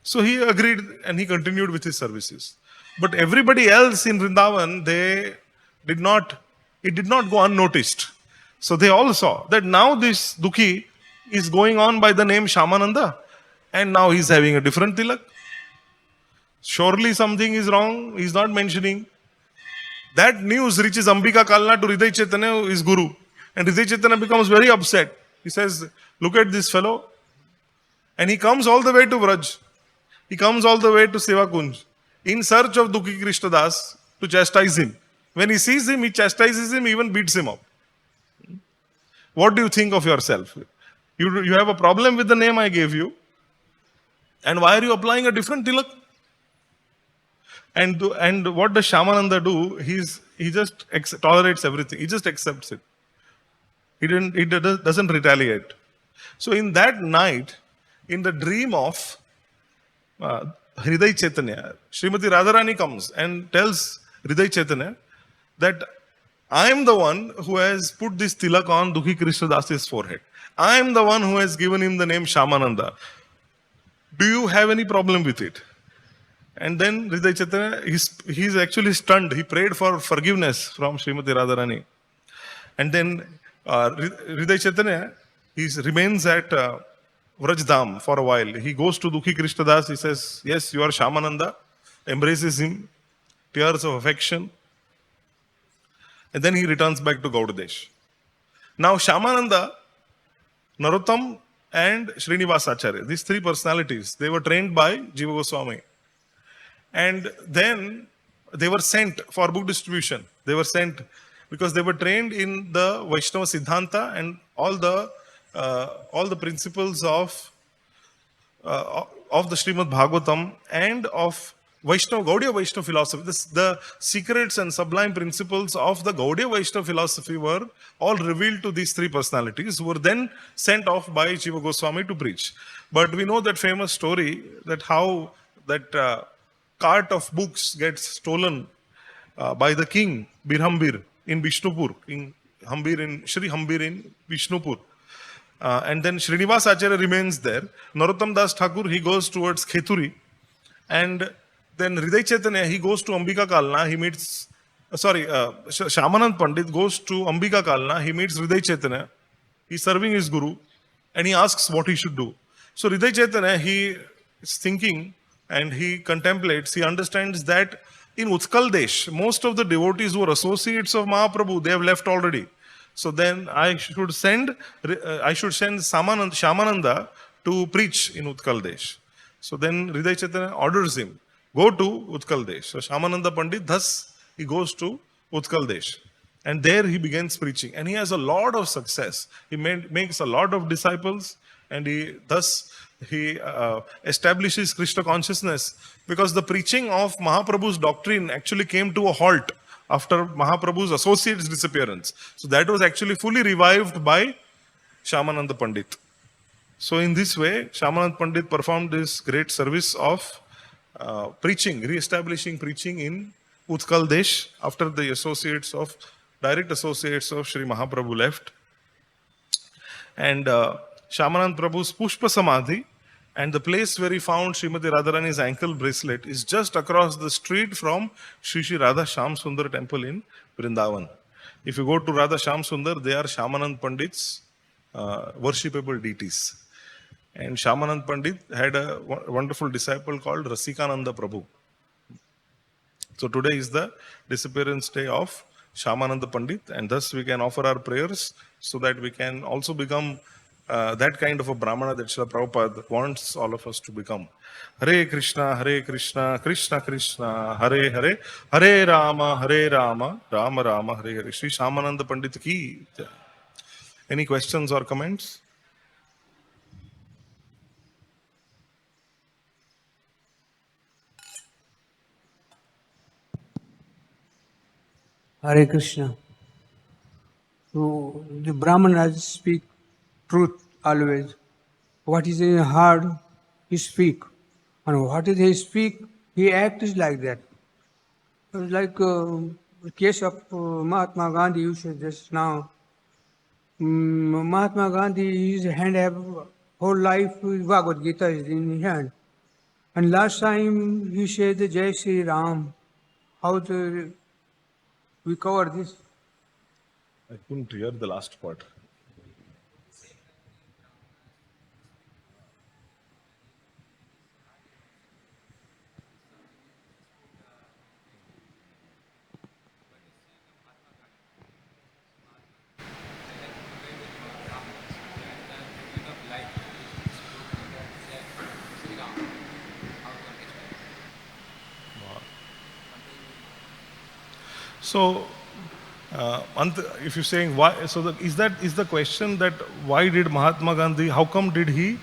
So he agreed and he continued with his services. But everybody else in Vrindavan, did not, it did not go unnoticed. So they all saw that now this Dukhi is going on by the name Shamananda, and now he's having a different tilak. Surely something is wrong, he's not mentioning. That news reaches Ambika Kalna to Hriday Chaitanya, his guru. And Hriday Chaitanya becomes very upset. He says, look at this fellow. And he comes all the way to Vraj. He comes all the way to Seva Kunj in search of Dukhi Krishna Das to chastise him. When he sees him, he chastises him, even beats him up. What do you think of yourself? You have a problem with the name I gave you. And why are you applying a different tilak? And what does Shamananda do? He just tolerates everything. He just accepts it. He doesn't retaliate. So in that night, in the dream of Hriday Chaitanya, Srimati Radharani comes and tells Hriday Chaitanya that I am the one who has put this tilak on Dukhi Krishna Das's forehead. I am the one who has given him the name Shamananda. Do you have any problem with it? And then Hriday Chaitanya, he's actually stunned. He prayed for forgiveness from Srimati Radharani. And then Hriday Chaitanya, he remains at Vrajdham for a while. He goes to Dukhi Krishna Das. He says, yes, you are Shamananda. Embraces him. Tears of affection. And then he returns back to Gaudadesh. Now Shamananda, Narottam and Srinivas Acharya, these three personalities, they were trained by Jiva Goswami. And then they were sent for book distribution. They were sent because they were trained in the Vaishnava Siddhanta and all the principles of the Srimad Bhagavatam and of Gaudiya Vaishnava philosophy. The secrets and sublime principles of the Gaudiya Vaishnava philosophy were all revealed to these three personalities, who were then sent off by Jiva Goswami to preach. But we know that famous story, that how that cart of books gets stolen by the king Birhambir in Vishnupur, in Shri Hambir in Vishnupur. And then Srinivas Acharya remains there. Narottam Das Thakur, he goes towards Khethuri. And then Hriday Chaitanya, he goes to Ambika Kalna. He meets, Shamanand Pandit goes to Ambika Kalna. He meets Hriday Chaitanya. He's serving his guru. And he asks what he should do. So Hriday Chaitanya, he is thinking and he contemplates. He understands that in Utkal Desh, most of the devotees who are associates of Mahaprabhu, they have left already. So then I should send Shamananda to preach in Utkal Desh. So then Hriday Chaitanya orders him, go to Utkal Desh. So Shamananda Pandit, thus he goes to Utkal Desh. And there he begins preaching. And he has a lot of success. He makes a lot of disciples. And he establishes Krishna consciousness, because the preaching of Mahaprabhu's doctrine actually came to a halt after Mahaprabhu's associate's disappearance. So that was actually fully revived by Shamananda Pandit. So in this way, Shamananda Pandit performed this great service of preaching, re-establishing preaching in Utkal Desh after the direct associates of Sri Mahaprabhu left. And Shamanand Prabhu's Pushpa Samadhi and the place where he found Srimati Radharani's ankle bracelet is just across the street from Sri Sri Radha Shyam Sundar temple in Vrindavan. If you go to Radha Shyam Sundar, they are Shamanand Pandit's worshipable deities. And Shamanand Pandit had a wonderful disciple called Rasikananda Prabhu. So today is the disappearance day of Shamananda Pandit, and thus we can offer our prayers so that we can also become that kind of a Brahmana that Srila Prabhupada wants all of us to become. Hare Krishna, Krishna Krishna, Hare Hare, Hare Rama, Rama Rama, Hare Hare. Sri Shamananda Pandit ki. Any questions or comments? Hare Krishna. So the Brahmanas speak truth always. What is in heart, he speak. And what is he speak, he acts like that. Like the case of Mahatma Gandhi, you said just now. Mahatma Gandhi, his hand have whole life, Bhagavad-gita is in his hand. And last time he said Jai Sri Ram. How we cover this? I couldn't hear the last part. So, if you're saying why, so is the question that why did Mahatma Gandhi? How come did he?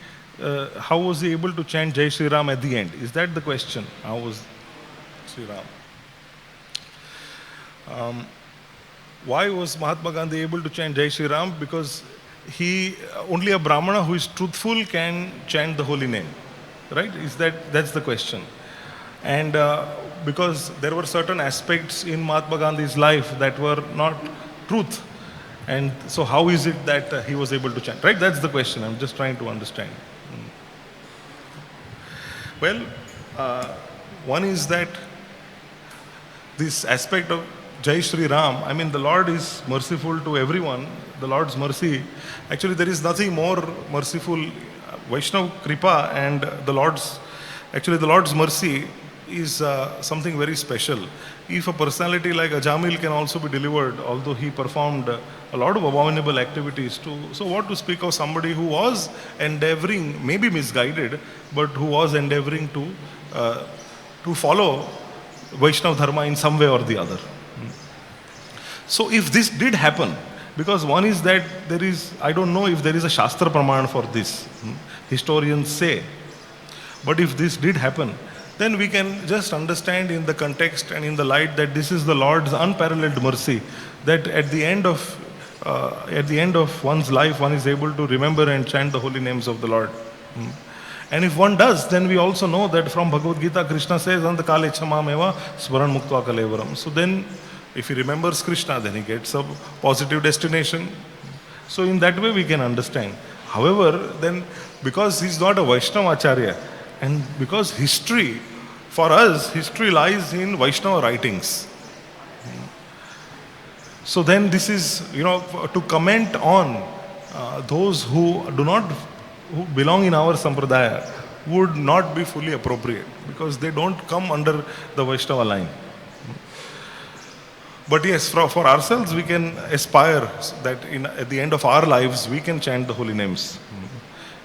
How was he able to chant Jai Shri Ram at the end? Is that the question? How was Sri Ram? Why was Mahatma Gandhi able to chant Jai Shri Ram? Because he only a Brahmana who is truthful can chant the holy name, right? That's the question? And because there were certain aspects in Mahatma Gandhi's life that were not truth, and so how is it that he was able to chant? Right? That's the question. I'm just trying to understand. Well, one is that this aspect of Jai Shri Ram, I mean, the Lord is merciful to everyone. The Lord's mercy, actually, there is nothing more merciful. Vaishnav Kripa and the Lord's mercy is something very special. If a personality like Ajamil can also be delivered, although he performed a lot of abominable activities too, so what to speak of somebody who was endeavoring, maybe misguided, but who was endeavoring to follow Vaishnav Dharma in some way or the other. So if this did happen, because one is that I don't know if there is a Shastra Praman for this. Historians say. But if this did happen, then we can just understand in the context and in the light that this is the Lord's unparalleled mercy, that at the end of one's life, one is able to remember and chant the holy names of the Lord. And if one does, then we also know that from Bhagavad-gita, Krishna says, Antakale chamameva smaran muktva kalevaram. So then, if he remembers Krishna, then he gets a positive destination. So in that way we can understand. However, then because he's not a Vaishnava Acharya, and because for us, history lies in Vaishnava writings. So then this is, to comment on those who belong in our sampradaya would not be fully appropriate, because they don't come under the Vaishnava line. But yes, for ourselves, we can aspire that at the end of our lives, we can chant the holy names.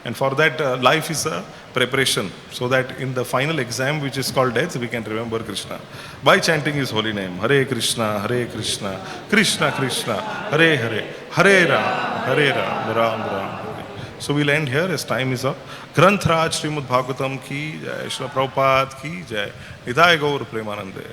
And for that, life is a preparation, so that in the final exam, which is called death, we can remember Krishna by chanting his holy name. Hare Krishna, Krishna Krishna, Hare Hare, Hare Ram, Ram Hare. So we'll end here as time is up. Granth Raj Srimad Bhagavatam ki jai, Srila Prabhupada ki jai, Nitai Gaur Premanande.